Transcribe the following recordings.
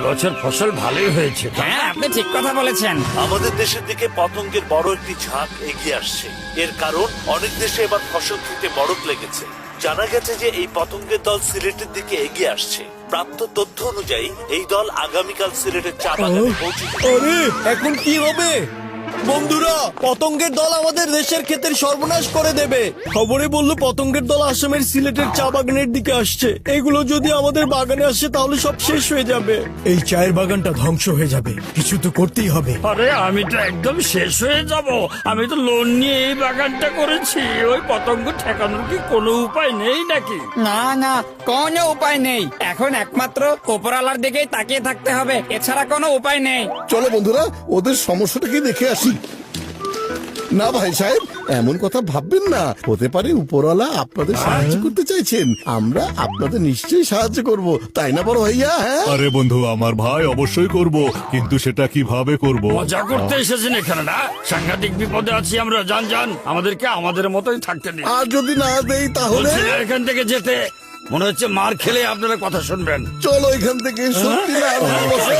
এবছর ফসল ভালোই হয়েছে। হ্যাঁ, আপনি ঠিক কথা বলেছেন। আমাদের দেশের দিকে পতঙ্গের বড় একটি ঝাঁক এগিয়ে আসছে। এর কারণ অনেক দেশে এবার ফসল খেতে মরক লেগেছে। জানা গেছে যে এই পতঙ্গের দল সিলেটের দিকে এগিয়ে আসছে। প্রাপ্ত তথ্য অনুযায়ী এই দল আগামীকাল সিলেটের চা বাগানে পৌঁছে যাবে। আরে এখন কি হবে? বন্ধুরা, পতঙ্গের দল আমাদের দেশের ক্ষেতের সর্বনাশ করে দেবে। খবরে বললো পতঙ্গের দল আসামের সিলেটের চা বাগানের দিকে আসছে। এগুলো যদি আমাদের বাগানে আসে তাহলে সব শেষ হয়ে যাবে। এই চায়ের বাগানটা ধ্বংস হয়ে যাবে, কিছু তো করতেই হবে। আরে আমি তো একদম শেষ হয়ে যাব। আমি তো লোন নিয়ে এই বাগানটা করেছি। ওই পতঙ্গ ঠেকানোর কি কোনো উপায় নেই নাকি? না না, কোনো উপায় নেই। এখন একমাত্র উপরালার দিকেই তাকিয়ে থাকতে হবে, এছাড়া কোনো উপায় নেই। চলো বন্ধুরা, ওদের সমস্যাটাকে দেখে আসি। না ভাই সাহেব, এমন কথা ভাববেন না। হতে পারে উপরওয়ালা আপনাদের সাহায্য করতে চাইছেন। আমরা আপনাদের নিশ্চয়ই সাহায্য করব, তাই না বড় ভাইয়া? হ্যাঁ, আরে বন্ধু, আমার ভাই অবশ্যই করব, কিন্তু সেটা কিভাবে করব? মজা করতে এসেছেন এখানে না? সাংঘাতিক বিপদে আছি আমরা। যান যান, আমাদেরকে আমাদের মতোই থাকতে দিন। আর যদি না দেই তাহলে? বলছি না এখান থেকে যেতে। মনে হচ্ছে মার খেলে আপনারা কথা শুনবেন। চলো এখান থেকে। সত্যি না আর ভালোবাসে।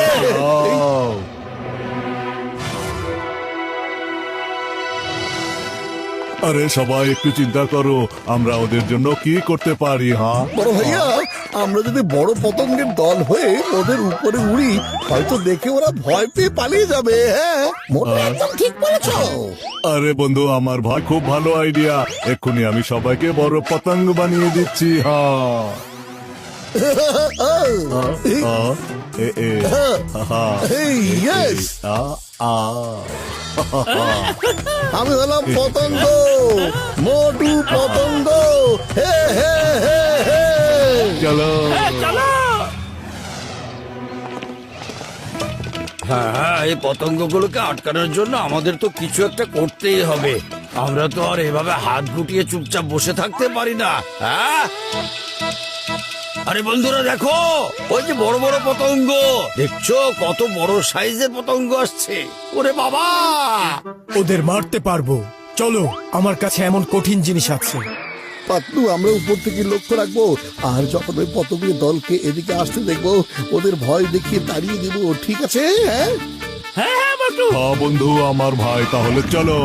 আরে সবাই একটু চিন্তা করো, আমরা ওদের জন্য কি করতে পারি? হ্যাঁ বড় ভাইয়া, আমরা যদি বড় পতঙ্গের দল হয়ে ওদের উপরে উড়ি, হয়তো দেখে ওরা ভয় পেয়ে পালিয়ে যাবে। হ্যাঁ, মোটেই একদম ঠিক বলেছ। আরে বন্ধু, আমার ভাই খুব ভালো আইডিয়া। এক্ষুনি আমি সবাইকে বড় পতঙ্গ বানিয়ে দিচ্ছি। হ্যাঁ এ এ হা এই, yes! আমি হলাম পতঙ্গ, মোটু পতঙ্গ। হে হে হে হে। চলো। হ্যাঁ, এই পতঙ্গগুলোকে আটকানোর জন্য আমাদের তো কিছু একটা করতেই হবে। আমরা তো আর এভাবে হাত গুটিয়ে চুপচাপ বসে থাকতে পারি না। হ্যাঁ, আরে বন্ধুরা দেখো, ওই যে বড় বড় পতঙ্গ দেখছো, কত বড় সাইজের পতঙ্গ আসছে। ওরে বাবা! ওদের মারতে পারবো। চলো, আমার কাছে এমন কঠিন জিনিস আছে। পাতলু, আমরা উপর থেকে লক্ষ্য রাখবো, আর যখন ওই পতঙ্গের দলকে এদিকে আসতে দেখবো, ওদের ভয় দেখিয়ে তাড়িয়ে দিব। ঠিক আছে? হ্যাঁ হ্যাঁ বন্ধু। হ্যাঁ বন্ধু, আমার ভাই, তাহলে চলো।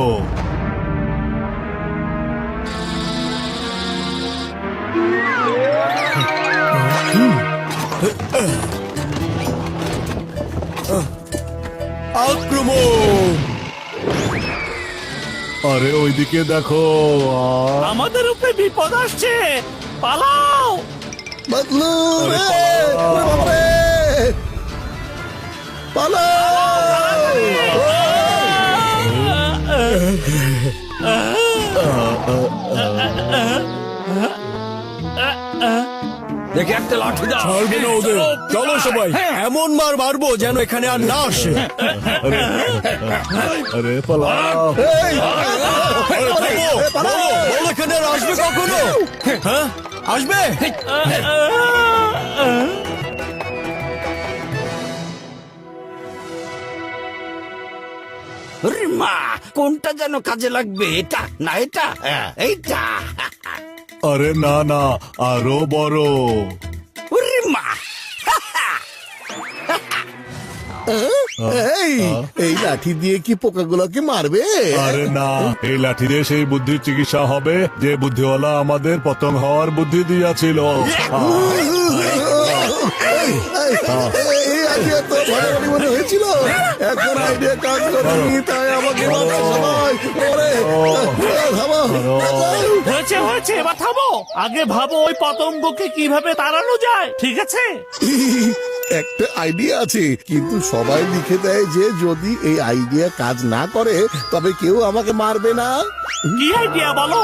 আক্রমণ! আরে ওইদিকে দেখো। আমাদের উপরে বিপদ আসছে, পালাও! পাতলু, আরে এই, পালাও। ওরে বাবারে! দেখে একটা লাঠি দাও। ছাড়বে না ওদের। চলো সবাই, এমন মার মারবো যেন এখানে আর না আসে। আরে পালাও। এই, আরে থামো, বলো, বলো এখানে আর আসবে কখনো? হ্যাঁ, আসবে? ওরে মা, কোনটা যেন কাজে লাগবে? এটা না এটা? এইটা। আরে না না, আরো বড়। ওরে মা! এই লাঠি দিয়ে কি পোকাগুলোকে মারবে? আরে না, এই লাঠি দিয়ে সেই বুদ্ধির চিকিৎসা হবে যে বুদ্ধিওয়ালা আমাদের পতঙ্গ হওয়ার বুদ্ধি দিয়েছিল। এই আইডিয়া তো ভালো মনে হয়েছিল, এখন আইডিয়া কাজ করেনি, তাই আমাকে মারছে সবাই। ওরে, থামো। হয়েছে হয়েছে, এবার থামো। আগে ভাবো ওই পতঙ্গকে কিভাবে তাড়ানো যায়। ঠিক আছে? একটা আইডিয়া আছে, কিন্তু সবাই লিখে দেয় যে যদি এই আইডিয়া কাজ না করে তবে কেউ আমাকে মারবে না। কি আইডিয়া বলো?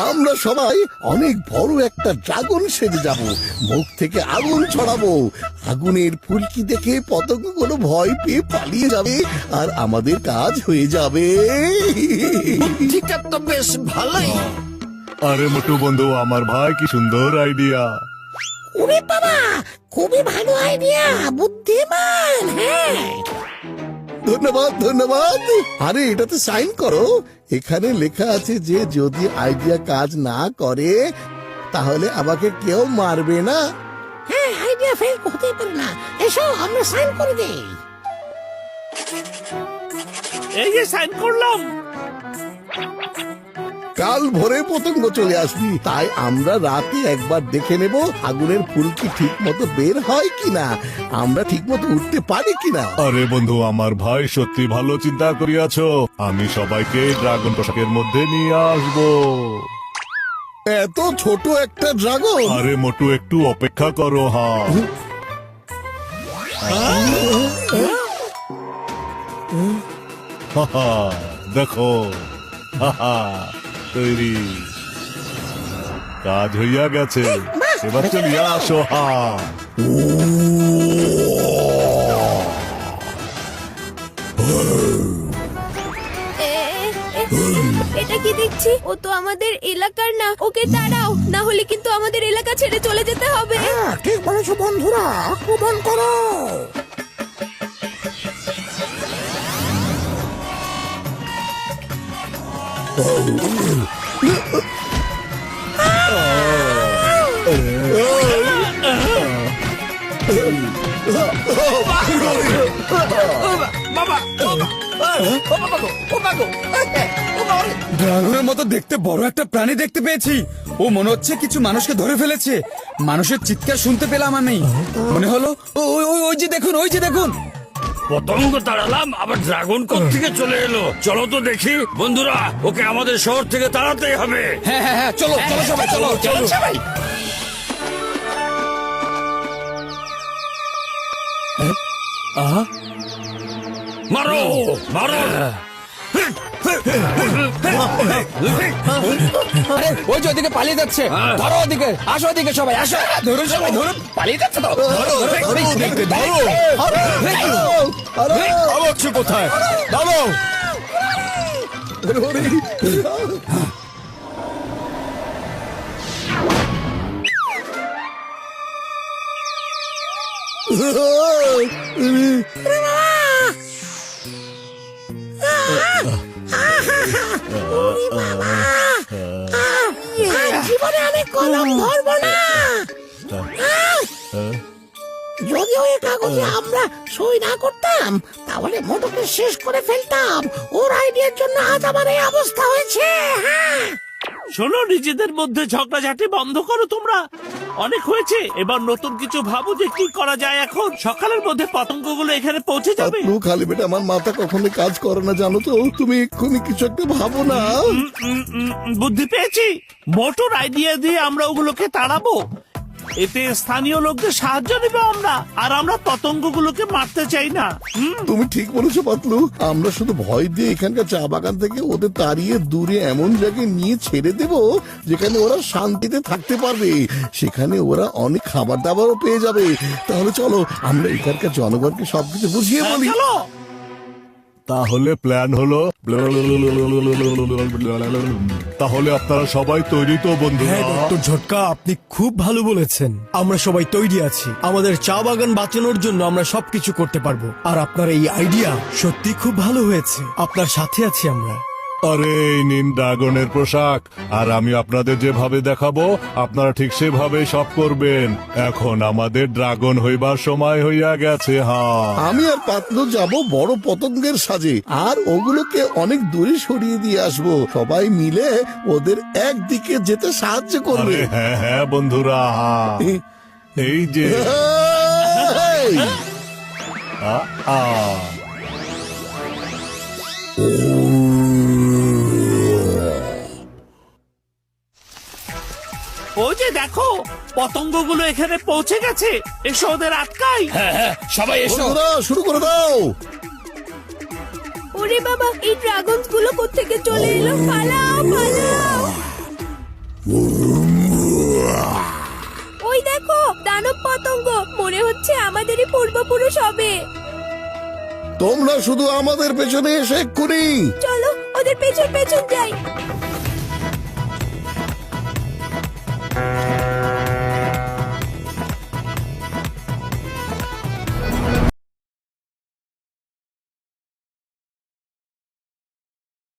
আমরা সবাই অনেক বড় একটা ড্রাগন সেজে যাব, মুখ থেকে আগুন ছড়াবো। আগুনের ফুলকি দেখে পতঙ্গগুলো ভয় পেয়ে পালিয়ে যাবে, আর আমাদের কাজ হয়ে যাবে। ঠিক তো বেশ ভালোই। আরে মোটু বন্ধু, আমার ভাই, কি সুন্দর আইডিয়া। ওরে বাবা, খুবই ভালো আইডিয়া, বুদ্ধিমান। হ্যাঁ, ধন্যবাদ ধন্যবাদ। আরে এটাতে সাইন করো। এখানে লেখা আছে যে যদি আইডিয়া কাজ না করে তাহলে আমাকে কেউ মারবে না। হ্যাঁ, আইডিয়া ফেল হতেই পারে না। এসো আমরা সাইন করে দেই। এই যে সাইন করলাম। কাল ভোরে পতঙ্গ চলে আসবি, তাই আমরা রাতে একবার দেখে নেব আগুনের ফুলকি ঠিক মতো বের হয় কিনা, আমরা ঠিক মতো উঠতে পারি কিনা। আরে বন্ধু আমার ভাই সত্যি ভালো চিন্তা করিয়াছ। আমি সবাইকে ড্রাগন পোশাকের মধ্যে নিয়ে আসবো। এত ছোট একটা ড্রাগন। আরে মোটু একটু অপেক্ষা করো। হাহা, দেখো তৈরি, কাজ হইয়া গেছে। এবার চলিয়া আসো। এটা কি দেখছি? ও তো আমাদের এলাকার না। ওকে তাড়াও, না হলে কিন্তু আমাদের এলাকা ছেড়ে চলে যেতে হবে। হ্যাঁ, ঠিক বলেছো বন্ধুরা, আক্রমণ করো। ড্রাগনের মতো দেখতে বড় একটা প্রাণী দেখতে পেয়েছি। ও মনে হচ্ছে কিছু মানুষকে ধরে ফেলেছে। মানুষের চিৎকার শুনতে পেলাম আমি। মনে হলো ওই যে দেখুন, ওই যে দেখুন। পতঙ্গ তাড়ালাম, আবার ড্রাগন থেকে চলে এলো। চলো তো দেখি বন্ধুরা, ওকে আমাদের শহর থেকে তাড়াতেই হবে। হ্যাঁ হ্যাঁ হ্যাঁ, চলো চলো সবাই, চলো চলো সবাই। মারো মারো। আরে ওই যে ওদিকে পালিয়ে যাচ্ছে। ধরো ওদিকে, আসো ওদিকে সবাই, আসো। ধরুন সবাই, ধরুন। পালিয়ে যাচ্ছে তো। আলোচ্ছ কোথায়? দাঁড়াও। জীবনে আমি কলম ধরবো না। যদিও এই কাগজে আমরা সই না করতাম, তাহলে মোটরকে শেষ করে ফেলতাম। ওর আইডিয়ার জন্য আজ আমার এই অবস্থা হয়েছে। হ্যাঁ, শোনো, নিজেদের মধ্যে ঝগড়াঝাটি বন্ধ করো তোমরা। অনেক হয়েছে, এবার নতুন কিছু ভাবো যে কি করা যায়। এখন সকালের মধ্যে পতঙ্গগুলো এখানে পৌঁছে যাবে। পাতলু, খালি বেটা আমার মাথা কখনো কাজ করে না জানো তো। তুমি এক্ষুনি কিছু একটা ভাবো না। বুদ্ধি পেয়েছি। মোটর আইডিয়া দিয়ে আমরা ওগুলোকে তাড়াবো। এতে স্থানীয় লোকদের সাহায্য নেব আমরা, আর আমরা পতঙ্গগুলোকে মারতে চাই না। তুমি ঠিক বলেছো পাতলু, আমরা শুধু ভয় দিয়ে এখানকার চা বাগান থেকে ওদের তাড়িয়ে দূরে এমন জায়গায় নিয়ে ছেড়ে দেব যেখানে ওরা শান্তিতে থাকতে পারবে। সেখানে ওরা অনেক খাবার দাবারও পেয়ে যাবে। তাহলে চলো আমরা এখানকার জনগণকে সবকিছু বুঝিয়ে বলি। চলো। তাহলে প্ল্যান হলো, তাহলে আপনারা সবাই তৈরি তো বন্ধুরা? হ্যাঁ ডক্টর ঝটকা, আপনি খুব ভালো বলেছেন। আমরা সবাই তৈরি আছি। আমাদের চা বাগান বাঁচানোর জন্য আমরা সবকিছু করতে পারবো। আর আপনার এই আইডিয়া সত্যি খুব ভালো হয়েছে। আপনার সাথে আছি আমরা। আরে এই নিন ড্রাগনের পোশাক, আর আমি আপনাদের যেভাবে দেখাবো আপনারা ঠিক সেভাবে সব করবেন। এখন আমাদের ড্রাগন হইবার সময় হইয়া গেছে। আমি আর পাতলু যাব বড় পতঙ্গের সাজে, আর ওগুলোকে অনেক দূরে সরিয়ে দিয়ে আসবো। সবাই মিলে ওদের একদিকে যেতে সাহায্য করবে। আরে হ্যাঁ হ্যাঁ বন্ধুরা, এই যে এই! আ ওই যে দেখো, পতঙ্গগুলো এখানে পৌঁছে গেছে। এসো ওদের আটকাই। হ্যাঁ হ্যাঁ, সবাই এসো। বন্ধুরা, শুরু করে দাও। ওরে বাবা, এই ড্রাগনস গুলো কোত্থেকে চলে এলো? পালাও পালাও। ওই দেখো, দানব পতঙ্গ। মনে হচ্ছে আমাদেরই পূর্বপুরুষ হবে। তোমরা শুধু আমাদের পেছনে এসে এক্ষুনি। চলো ওদের পেছন পেছন যাই।